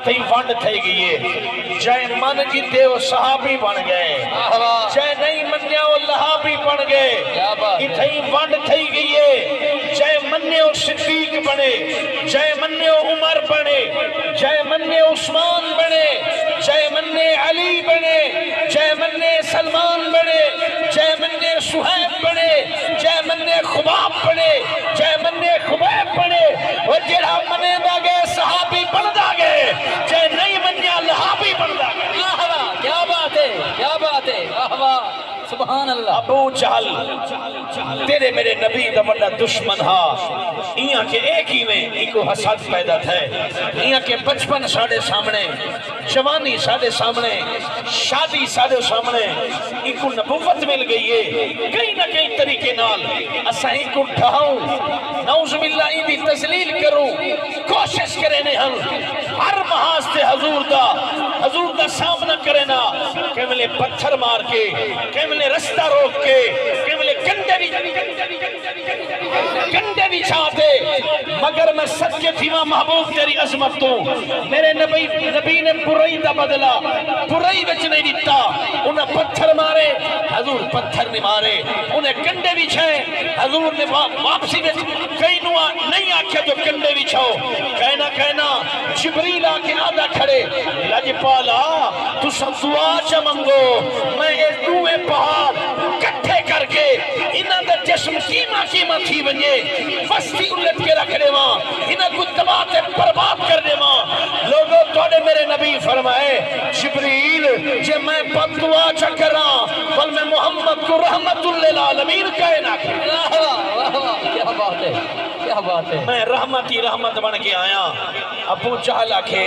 تھی ونڈ تھی گئی ہے جائے من جیتے وہ صحابی بن گئے جائے نہیں منیا وہ لہابی بن گئے اتھائی ونڈ تھی گئی ہے جائے منیا وہ صدیق بنے جائے منیا وہ عمر بنے جائے منیا عثمان بنے جائے منیا علی بنے جائے منیا سلمان بنے جائے منیا سہیب بنے جائے منیا خباب بنے جائے منیا خبیب بنے وہ جڑا منے دا گئے صحابی بن دا گئے جائے نہیں منیا لہابی بن دا گئے کیا بات ہے کیا بات ہے سبحان اللہ ابو جہل تیرے میرے نبی دا بڑا دشمن ہا ایاں کے ایک ہی میں ایک حسد پیدا تھے ایاں کے بچپن ساڑے سامنے جوانی ساڑے سامنے شادی ساڑے سامنے ایک نبوت مل گئی ہے کئی نہ کئی طریقے نال اسا ایک ڈھاؤں نعوذ باللہ ایدی تسلیل کروں کوشش کرنے ہم ہر محاذ سے حضور دا سامنا کرنا کیملے پتھر مار کے کیملے رستہ روک کے کیملے کنڈے بھی چاہتے مگر میں سچے تھی ماں محبوب تیری عظمت تو میرے نبی نے برائی دا بدلا برائی بچ نہیں دیتا انہیں پتھر مارے حضور پتھر نہیں مارے انہیں کنڈے بھی چھائے حضور نے واپسی بچ کئی نوہ نہیں آکھیا جو کنڈے بھی چھاؤ کہنا جبریل آکے آدھا کھڑے لج پالا تو سب دعا چا منگو میں اس دوے پہاڑ کٹھے کر کے انہاں دا جسم کیما تھی بنجے وستی الٹ کے رکھ دے ماں انہاں کو تباہتے برباد کر دے ماں لوگوں توڑے میرے نبی فرمائے جبریل جے میں بد دعا چا کراں بل میں محمد کو رحمت للعالمین کہنا کیا بات ہے کیا بات ہے میں رحمت بن کے آیا ابو جہل آکھے